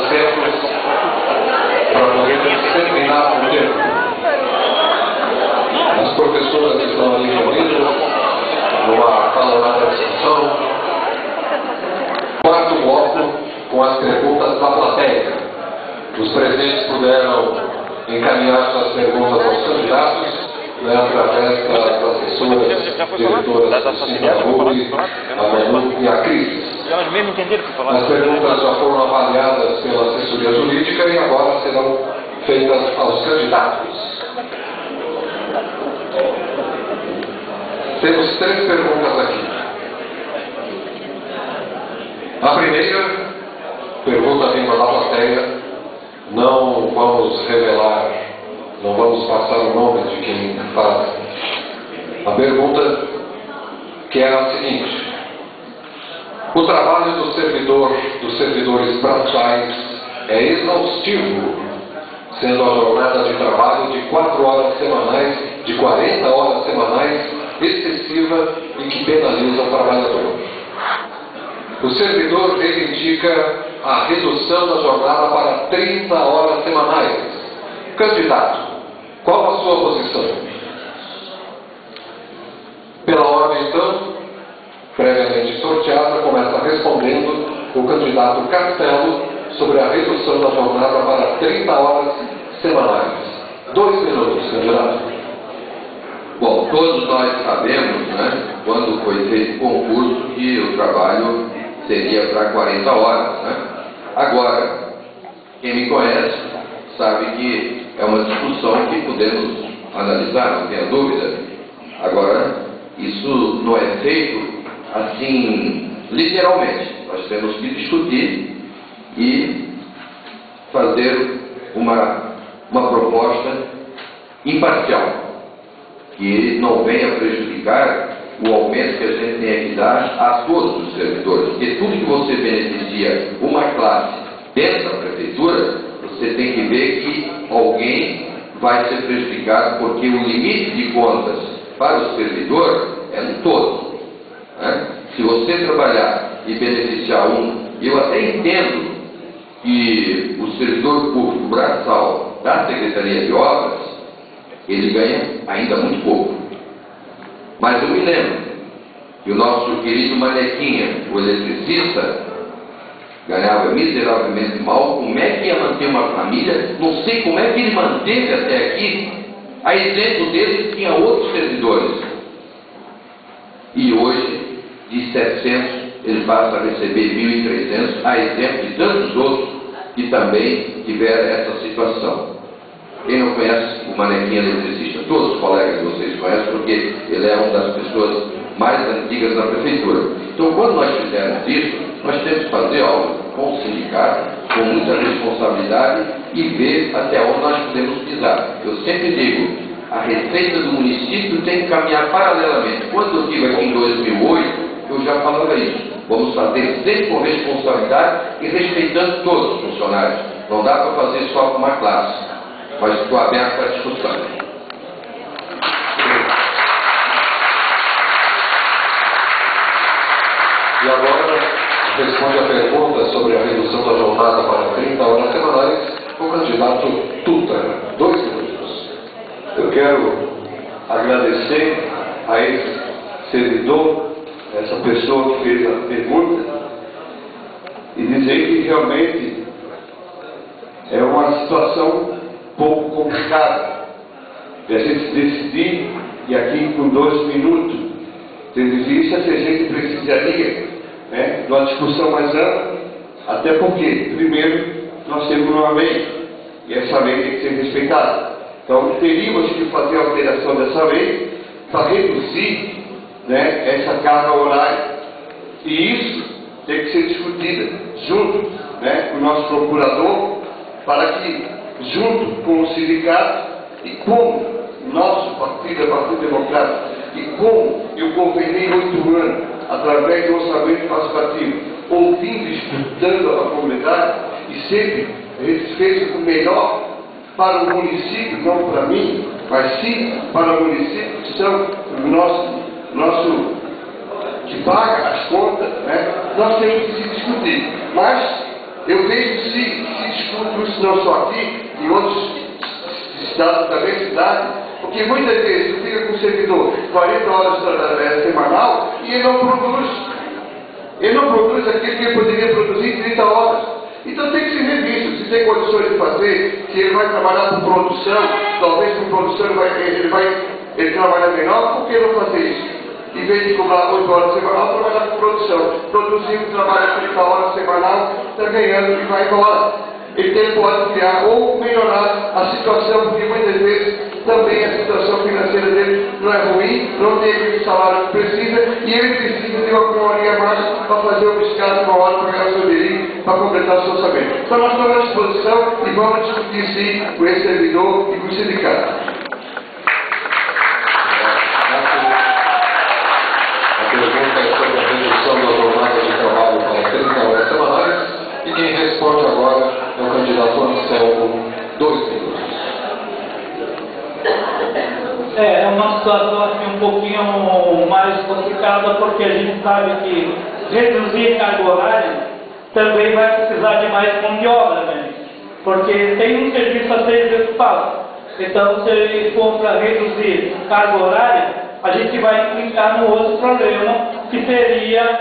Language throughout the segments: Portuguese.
assentos para podermos terminar o tempo. As professoras estão ali reunidas numa calorada discussão. Quarto bloco com as perguntas da plateia. Os presentes puderam encaminhar suas perguntas aos candidatos, através das assessoras, diretoras do Sintaúbe, a Manu e a Cris. As perguntas já foram avaliadas pela assessoria jurídica e agora serão feitas aos candidatos. Temos 3 perguntas aqui. A primeira pergunta vinda da plateia. Não vamos revelar, não vamos passar o nome de quem faz. A pergunta que é a seguinte: o trabalho dos servidores braçais é exaustivo, sendo a jornada de trabalho de 4 horas semanais, de 40 horas semanais, excessiva e que penaliza o trabalhador. O servidor reivindica a redução da jornada para 30 horas semanais. Candidato, qual a sua posição? Pela ordem, então, previamente sorteada, começa respondendo o candidato Castelo sobre a redução da jornada para 30 horas semanais. 2 minutos, candidato. Bom, todos nós sabemos, quando foi feito o concurso, que o trabalho seria para 40 horas. Agora, quem me conhece sabe que é uma discussão que podemos analisar, não tenha dúvida. Agora, isso não é feito assim, literalmente. Nós temos que discutir e fazer uma proposta imparcial, que não venha prejudicar o aumento que a gente tem que dar a todos os servidores. Porque tudo que você beneficia uma classe dentro da prefeitura, você tem que ver que alguém vai ser prejudicado, porque o limite de contas para o servidor é no todo. Se você trabalhar e beneficiar eu até entendo que o servidor público braçal da Secretaria de Obras, ele ganha ainda muito pouco. Mas eu me lembro que o nosso querido Manequinha, o eletricista, ganhava miseravelmente mal. Como é que ia manter uma família? Não sei como é que ele manteve até aqui. A exemplo dele, tinha outros servidores. E hoje, de 700, ele passa a receber 1.300, a exemplo de tantos outros que também tiveram essa situação. Quem não conhece o Manequinha eletricista? Todos os colegas de vocês conhecem, porque ele é uma das pessoas mais antigas da prefeitura. Então, quando nós fizermos isso, nós temos que fazer algo com o sindicato, com muita responsabilidade e ver até onde nós podemos pisar. Eu sempre digo, a receita do município tem que caminhar paralelamente. Quando eu estive aqui em 2008, eu já falava isso. Vamos fazer sempre com responsabilidade e respeitando todos os funcionários. Não dá para fazer só com uma classe. Mas estou aberto para a discussão. E agora responde a pergunta sobre a redução da jornada para 30 horas semanais o candidato Tuta. 2 minutos. Eu quero agradecer a esse servidor, essa pessoa que fez a pergunta, e dizer que realmente é uma situação pouco complicada de a gente decidir, e aqui com 2 minutos, decidir isso, a gente precisaria de uma discussão mais ampla, até porque, primeiro, nós temos uma lei, e essa lei tem que ser respeitada. Então, teríamos que fazer a alteração dessa lei para reduzir essa carga horária, e isso tem que ser discutido junto com o nosso procurador, para que, junto com o sindicato e com o nosso partido, o Partido Democrático, e como eu governei 8 anos, através do orçamento participativo, ouvindo e escutando a comunidade, e sempre fez o melhor para o município, não para mim, mas sim para o município, que são o nosso que paga as contas, nós temos que se discutir. Mas eu vejo se discuto isso não só aqui, em outros estados também, cidade, porque muitas vezes tu fica com o servidor 40 horas semanal e ele não produz. Ele não produz aquilo que ele poderia produzir em 30 horas. Então tem que ser revisto, se tem condições de fazer, se ele vai trabalhar por produção, talvez por produção ele trabalha menor, por que não fazer isso? Em vez de cobrar 8 horas semanal, trabalhar por produção. Produzindo, trabalha 30 horas semanal, está ganhando e vai embora. Ele pode criar ou melhorar a situação, porque muitas vezes também a situação financeira dele não é ruim, não tem aquele salário que precisa, e ele precisa de uma horinha a mais para fazer o biscate, uma hora para ganhar o seu dinheiro, para completar o seu orçamento. Então nós estamos à disposição e vamos discutir sim com esse servidor e com o sindicato. A pergunta é sobre a redução da jornada de trabalho para 30 horas semanais, e quem responde agora é o candidato Anselmo, 2 minutos. É uma situação assim um pouquinho mais complicada, porque a gente sabe que reduzir carga horária também vai precisar de mais mão de obra, né? Porque tem um serviço a ser executado. Então, se ele for para reduzir carga horária, a gente vai implicar no outro problema, que seria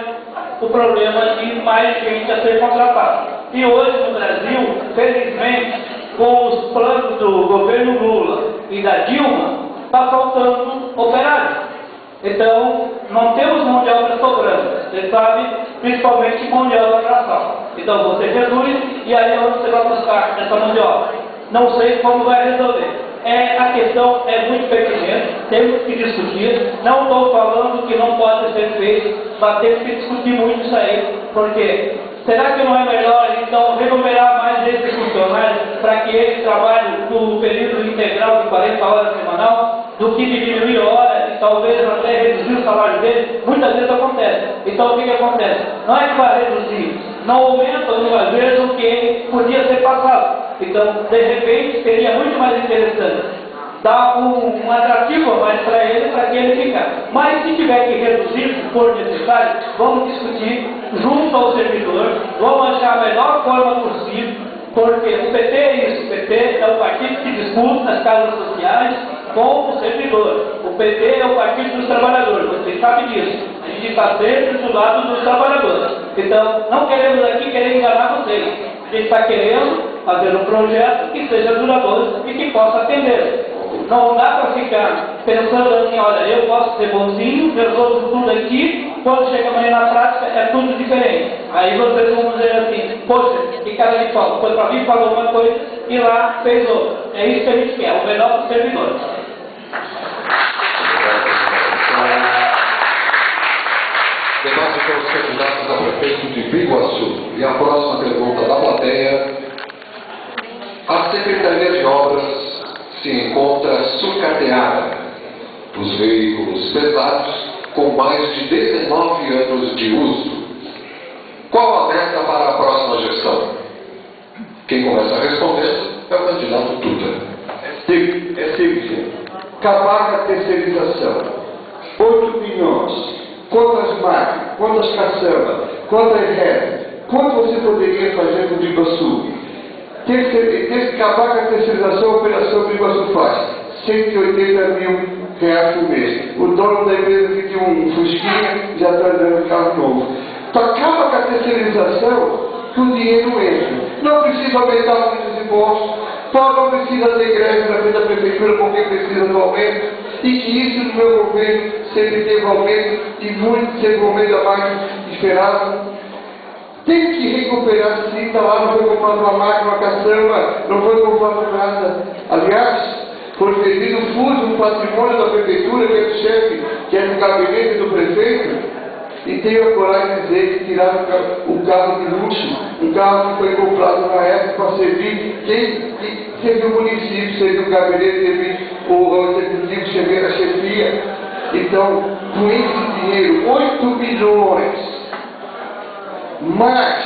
o problema de mais gente a ser contratada. E hoje no Brasil, felizmente, com os planos do governo Lula e da Dilma, está faltando operários. Então, não temos mão de obra sobrando. Você sabe, principalmente mão de obra braçal. Então, você reduz e aí onde você vai buscar essa mão de obra? Não sei como vai resolver. A questão é muito pertinente, temos que discutir. Não estou falando que não pode ser feito, mas temos que discutir muito isso aí, porque será que não é melhor, então, remunerar mais esses funcionários para que eles trabalhem no período integral de 40 horas semanal, do que diminuir horas e talvez até reduzir o salário deles? Muitas vezes acontece. Então, o que acontece? Não é que vai reduzir, não aumenta muitas vezes o que podia ser passado. Então, de repente, seria muito mais interessante dar um atrativo a mais para ele, para que ele ficar. Mas se tiver que reduzir, se for necessário, vamos discutir junto ao servidor, vamos achar a melhor forma possível, porque o PT é isso, o PT é o partido que discute nas casas sociais com o servidor. O PT é o partido dos trabalhadores, vocês sabem disso. A gente está sempre do lado dos trabalhadores. Então, não queremos aqui querer enganar vocês. A gente está querendo fazer um projeto que seja duradouro e que possa atender. Não dá para ficar pensando assim, olha, eu posso ser bonzinho, resolvo tudo aqui, quando chega amanhã na prática é tudo diferente. Aí vocês vão dizer assim, poxa, que cara de pau, foi para mim, falou uma coisa e lá fez outra. É isso que a gente quer, o melhor para o servidor. Debate com os candidatos a prefeito de Biguaçu. E a próxima pergunta da plateia. A Secretaria de Obras se encontra sucateada. Os veículos pesados com mais de 19 anos de uso. Qual a meta para a próxima gestão? Quem começa a responder é o candidato Tuta. É simples. Acabar com a terceirização. 8 milhões. Quantas máquinas, quantas caçambas, quantas redes, quanto você poderia fazer com o Biguaçu? Acabar com a terceirização, a operação do Biguaçu faz 180 mil reais por mês. O dono da empresa que tinha um Fusquinha já está dando carro novo. Então acaba com a terceirização que o dinheiro entra. Não precisa aumentar muitos impostos, não precisa ter greve na frente da prefeitura porque precisa do aumento. E que isso no meu governo sempre teve aumento e muito sempre aumento mais esperado. Tem que recuperar sim, tá lá, não foi comprado uma máquina, uma caçamba, não foi comprado nada. Aliás, foi vendido fuso um patrimônio da prefeitura, que é do chefe, que é do gabinete do prefeito, e tenho a coragem de dizer que tiraram um carro de luxo, um carro que foi comprado na época para servir quem serviu o município, serviu o gabinete, serviu o executivo, serviu a chefia. Então, com esse dinheiro, 8 milhões, mais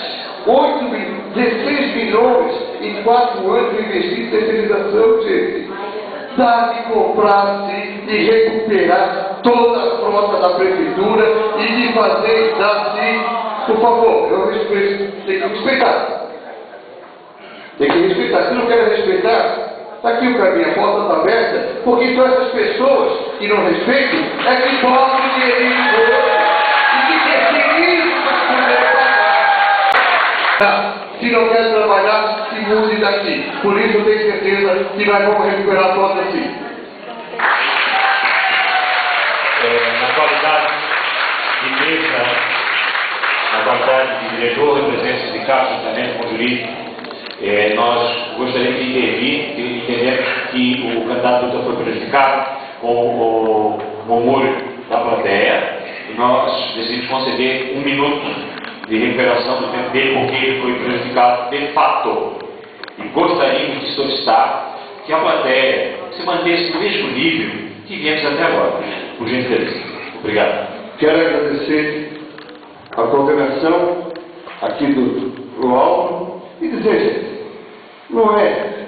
16 milhões em 4 anos de investir em terceirização, gente. Dá de comprar sim, de recuperar toda a frota da prefeitura e de fazer, dar sim, por favor, eu respeito, tem que respeitar. Tem que respeitar. Se não quer respeitar, está aqui o caminho, a porta está aberta, porque são essas pessoas que não respeitam é que tomam o dinheirinho do outro e que terceirizam para poder pagar. Se não quer trabalhar, se mude daqui. Por isso eu tenho certeza que nós vamos recuperar todas assim. Na qualidade de mesa, na qualidade de diretor, representante do sindicato, juntamente com o jurídico, nós gostaríamos de intervir e entendemos que o candidato foi prejudicado com o murmúrio da plateia e nós decidimos conceder 1 minuto de recuperação do tempo dele porque ele foi prejudicado de fato. E gostaríamos de solicitar que a plateia se mantesse no mesmo nível que viemos até agora. Por gentileza. Obrigado. Quero agradecer a coordenação aqui do alto e dizer, gente, não é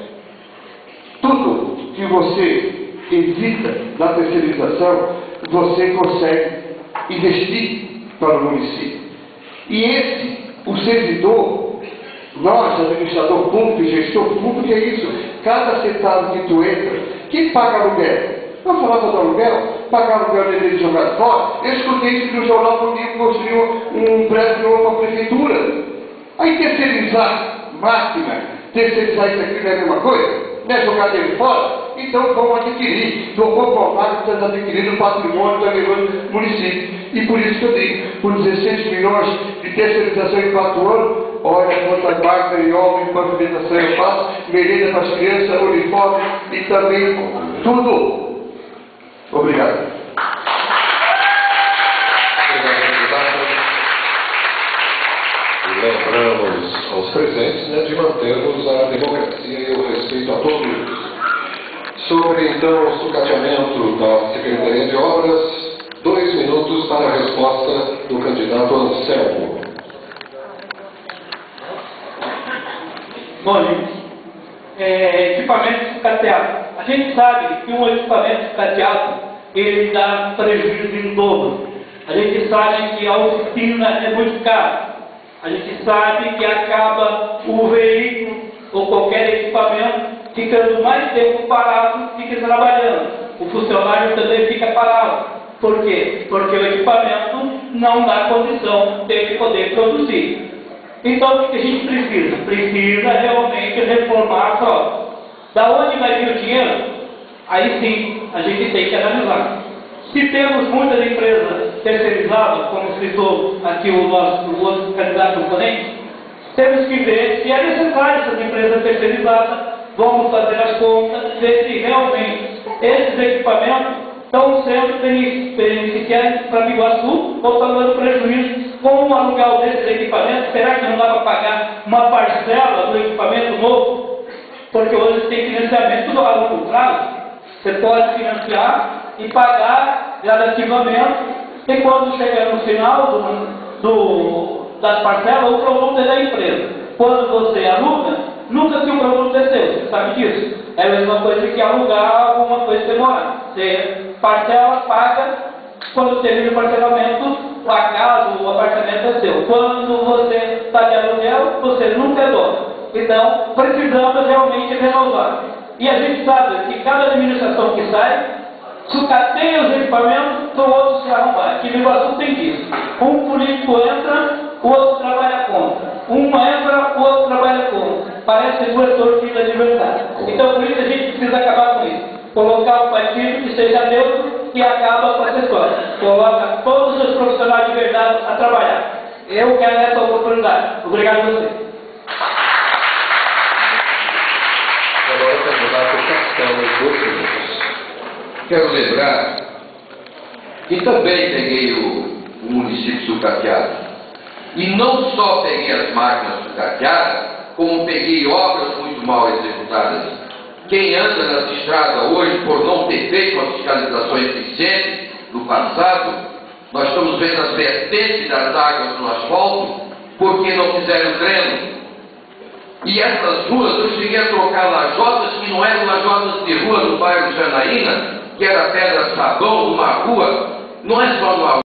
tudo que você evita na terceirização, você consegue investir para o município. E o servidor, nós, administrador público e gestor público, é isso. Cada centavo que tu entra, quem paga aluguel? Eu falava do aluguel, pagar aluguel dele jogado fora. Eu escutei isso no jornal quando ele construiu um prédio novo para a prefeitura. Aí terceirizar máquina, terceirizar isso aqui não é a mesma coisa? Não é jogar dele fora? Então vamos adquirir. Vou comprovar que estamos adquirindo o patrimônio do município. E por isso que eu digo, por 16 milhões de terceirização em 4 anos, olha quantas máquinas e obras de pavimentação eu faço, merenda para as crianças, uniforme e também tudo. Obrigado. Obrigado, candidato. E lembramos aos presentes, né, de mantermos a democracia e o respeito a todos. Sobre, então, o sucateamento da Secretaria de Obras, 2 minutos para a resposta do candidato Anselmo. Bom, gente, equipamento sucateado. A gente sabe que um equipamento sucateado, ele dá prejuízo em dobro. A gente sabe que a oficina é muito cara. A gente sabe que acaba o veículo ou qualquer equipamento ficando mais tempo parado do que trabalhando. O funcionário também fica parado. Por quê? Porque o equipamento não dá condição de poder produzir. Então, o que a gente precisa? Precisa realmente reformar a frota. Da onde vai vir o dinheiro? Aí sim, a gente tem que analisar. Se temos muitas empresas terceirizadas, como citou aqui o outro candidato oponente, temos que ver se é necessário essas empresas terceirizadas, vamos fazer as contas, ver se realmente esses equipamentos estão sendo beneficiados para Biguaçu ou estão dando prejuízo com o aluguel desses equipamentos. Será que não dá para pagar uma parcela do equipamento novo? Porque hoje tem financiamento a longo prazo. Você pode financiar e pagar gradativamente, e quando chegar no final das parcelas, o produto é da empresa. Quando você aluga, nunca que o produto é seu, você sabe disso. É a mesma coisa que alugar alguma coisa demorada. Você parcela, paga, quando termina o parcelamento, a casa, o apartamento é seu. Quando você está de aluguel, você nunca é dono. Então, precisamos realmente renovar. E a gente sabe que cada administração que sai, sucateia os equipamentos para o outro se arrumar. Aqui no Iguaçu tem isso. Um político entra, o outro trabalha contra. Um entra, o outro trabalha contra. Parece 2 torcidas de verdade. Então, por isso a gente precisa acabar com isso. Colocar um partido que seja neutro e acaba com essa história. Coloca todos os profissionais de verdade a trabalhar. Eu quero essa oportunidade. Obrigado a você. Agora o candidato Castelo, 2 minutos. Quero lembrar que também peguei o município sucateado. E não só peguei as máquinas sucateadas, como peguei obras muito mal executadas. Quem anda nas estradas hoje, por não ter feito uma fiscalização eficiente no passado, nós estamos vendo as vertentes das águas no asfalto, porque não fizeram dreno. E essas ruas, eu cheguei a trocar lajotas que não eram lajotas de rua do bairro Janaína, que era pedra sabão, uma rua, não é só numa